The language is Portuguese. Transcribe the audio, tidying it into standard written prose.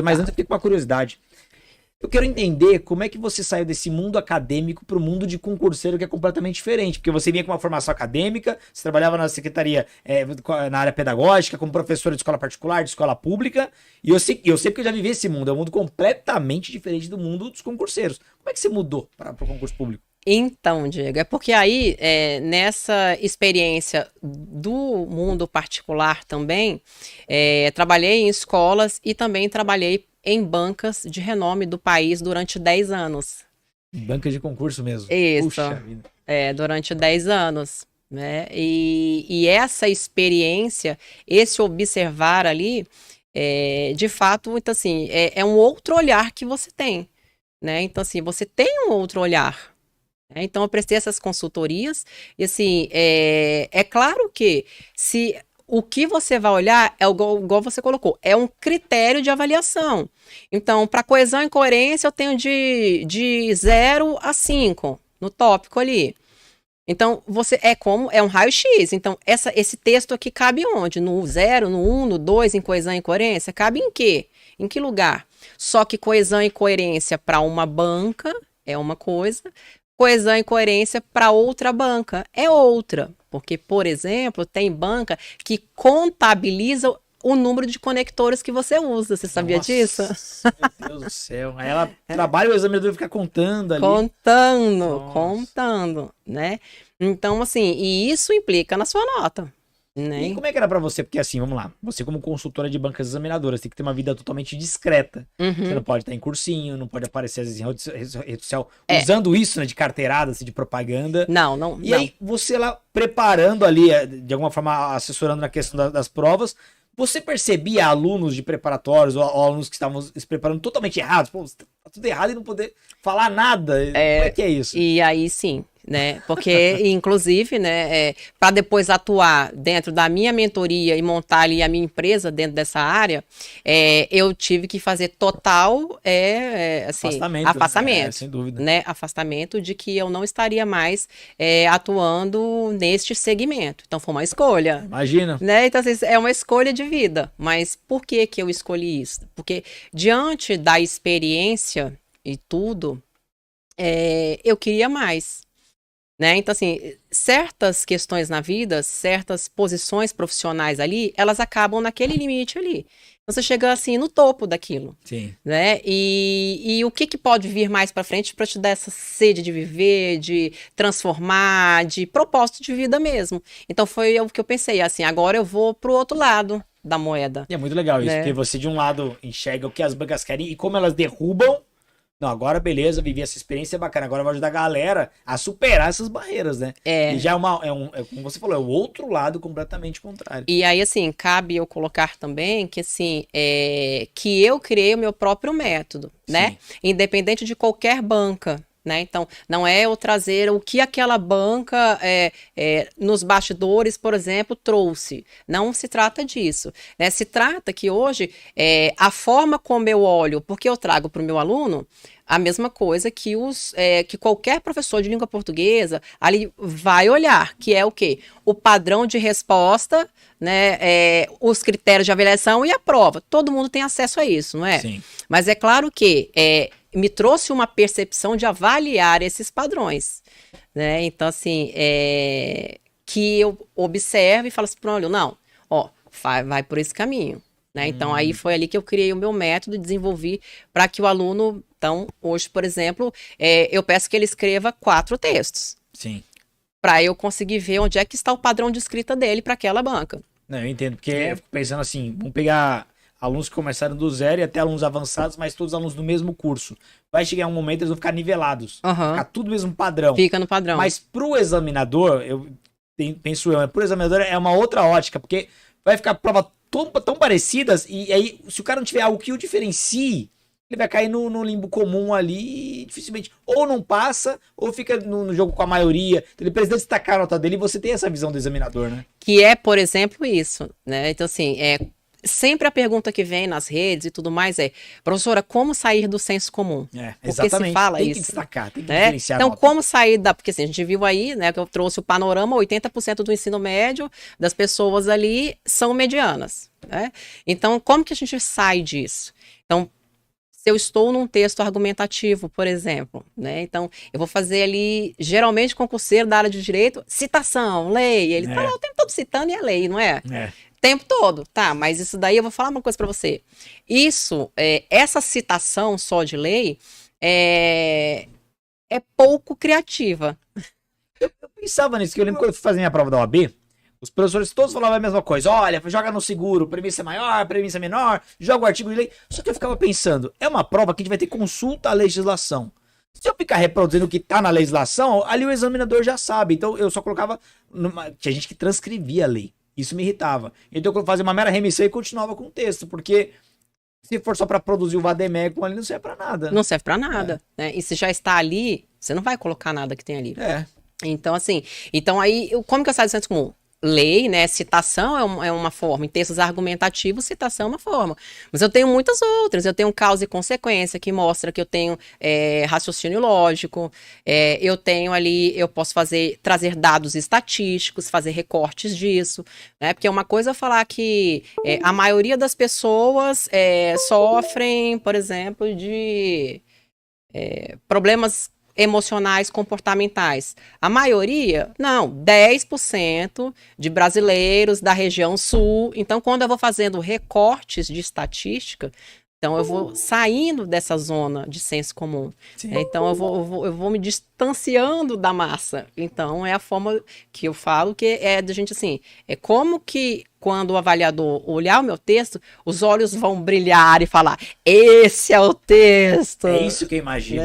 Mas antes eu fiquei com uma curiosidade. Eu quero entender como é que você saiu desse mundo acadêmico para o mundo de concurseiro, que é completamente diferente. Porque você vinha com uma formação acadêmica, você trabalhava na secretaria, na área pedagógica, como professora de escola particular, de escola pública. E eu sei porque eu já vivi esse mundo. É um mundo completamente diferente do mundo dos concurseiros. Como é que você mudou para o concurso público? Então, Diego, é porque aí, nessa experiência do mundo particular também, trabalhei em escolas e também trabalhei em bancas de renome do país durante 10 anos. Banca de concurso mesmo. Isso, Puxa vida. durante 10 anos, né? E essa experiência, esse observar ali, de fato, então, assim, é um outro olhar que você tem, né? Então, assim, você tem um outro olhar. Então, eu prestei essas consultorias e, assim, é claro que se o que você vai olhar é igual você colocou, é um critério de avaliação. Então, para coesão e coerência, eu tenho de 0 a 5 no tópico ali. Então, é um raio-x. Então, esse texto aqui cabe onde? No 0, no 1, no 2, em coesão e coerência? Cabe em quê? Em que lugar? Só que coesão e coerência para uma banca é uma coisa, coesão e coerência para outra banca é outra. Porque, por exemplo, tem banca que contabiliza o número de conectores que você usa. Você sabia disso? Meu Deus do céu. Aí ela trabalha e o examinador fica contando ali. Contando, né? Então, assim, e isso implica na sua nota. Né? E como é que era pra você? Porque assim, vamos lá. Você como consultora de bancas examinadoras tem que ter uma vida totalmente discreta. Você não pode estar em cursinho, não pode aparecer às vezes em rede social usando isso, né, de carteirada, assim, de propaganda. Não. E aí você lá preparando ali, de alguma forma assessorando na questão das provas, você percebia alunos de preparatórios ou alunos que estavam se preparando totalmente errados? Pô, tá tudo errado e não poder falar nada. Como é que é isso? E aí sim, né? Porque, inclusive, né, para depois atuar dentro da minha mentoria e montar ali a minha empresa dentro dessa área, eu tive que fazer total assim, afastamento, sem dúvida. né? Afastamento de que eu não estaria mais atuando neste segmento. Então, foi uma escolha. Imagina. Né? Então, assim, é uma escolha de vida. Mas por que que eu escolhi isso? Porque diante da experiência e tudo, eu queria mais. Né? Então, assim, certas questões na vida, certas posições profissionais ali, elas acabam naquele limite ali. Você chega, assim, no topo daquilo. Sim. Né? E o que pode vir mais para frente para te dar essa sede de viver, de transformar, de propósito de vida mesmo. Então, foi o que eu pensei, assim, agora eu vou pro outro lado da moeda. E é muito legal isso, né? porque você de um lado enxerga o que as bancas querem e como elas derrubam. Não, agora beleza, vivi essa experiência bacana. Agora eu vou ajudar a galera a superar essas barreiras, né? E já como você falou, é o outro lado completamente contrário. E aí, assim, cabe eu colocar também que, assim, que eu criei o meu próprio método, né? Independente de qualquer banca. Né? Então, não é eu trazer o que aquela banca nos bastidores, por exemplo, trouxe. Não se trata disso. Né? Se trata que hoje a forma como eu olho, porque eu trago para o meu aluno a mesma coisa que, que qualquer professor de língua portuguesa ali vai olhar, que é o quê? O padrão de resposta, né? Os critérios de avaliação e a prova. Todo mundo tem acesso a isso, não é? Sim. Mas é claro que me trouxe uma percepção de avaliar esses padrões, né? Então, assim, que eu observo e falo assim, olha, não, ó, vai por esse caminho, né? Então, aí foi ali que eu criei o meu método e desenvolvi para que o aluno, então, hoje, por exemplo, eu peço que ele escreva 4 textos. Sim. Para eu conseguir ver onde é que está o padrão de escrita dele para aquela banca. Não, eu entendo, porque eu fico pensando assim, vamos pegar alunos que começaram do zero e até alunos avançados, mas todos alunos do mesmo curso. Vai chegar um momento eles vão ficar nivelados. Ficar tudo mesmo padrão. Fica no padrão. Mas pro examinador, penso eu, pro examinador é uma outra ótica, porque vai ficar prova tão parecidas e aí, se o cara não tiver algo que o diferencie, ele vai cair no limbo comum ali e dificilmente ou não passa ou fica no jogo com a maioria. Então ele precisa destacar a nota dele e você tem essa visão do examinador, né? Que é, por exemplo, isso, né? Então, assim, sempre a pergunta que vem nas redes e tudo mais é, professora, como sair do senso comum? Porque se fala tem isso. Que destacar, tem que né? diferenciar. Então, como sair da... Porque assim, a gente viu aí, né, que eu trouxe o panorama, 80% do ensino médio das pessoas ali são medianas, né? Então, como que a gente sai disso? Então, se eu estou num texto argumentativo, por exemplo, né? Então, eu vou fazer ali, geralmente, concurseiro da área de direito, citação, lei. Ele tá lá o tempo todo citando e é lei, não é? Tempo todo, tá? Mas isso daí eu vou falar uma coisa para você. Isso, essa citação só de lei é pouco criativa. Eu pensava nisso, que eu lembro quando eu fui fazer minha prova da OAB, os professores todos falavam a mesma coisa. Olha, joga no seguro, premissa maior, premissa menor, joga o artigo de lei. Só que eu ficava pensando, é uma prova que a gente vai ter consulta à legislação. Se eu ficar reproduzindo o que tá na legislação, ali o examinador já sabe. Então eu só colocava... Tinha gente que transcrevia a lei. Isso me irritava. Então eu fazia uma mera remissão e continuava com o texto, porque... Se for só para produzir o vademecum ali, não serve para nada. Não serve para nada. Né? E se já está ali, você não vai colocar nada que tem ali. Então, assim, aí, como que eu saio do senso comum? Lei, né? Citação é uma forma. Em textos argumentativos, citação é uma forma. Mas eu tenho muitas outras. Eu tenho causa e consequência, que mostra que eu tenho raciocínio lógico. Eu tenho ali, eu posso trazer dados estatísticos, fazer recortes disso. Né? Porque uma coisa é falar que a maioria das pessoas sofrem, por exemplo, de problemas emocionais, comportamentais. A maioria, não, 10% de brasileiros da região sul. Então, quando eu vou fazendo recortes de estatística, então eu vou saindo dessa zona de senso comum. Então, eu vou me distanciando da massa. Então, é a forma que eu falo, que é da gente, assim, é como que quando o avaliador olhar o meu texto, os olhos vão brilhar e falar, esse é o texto. É isso que eu imagino.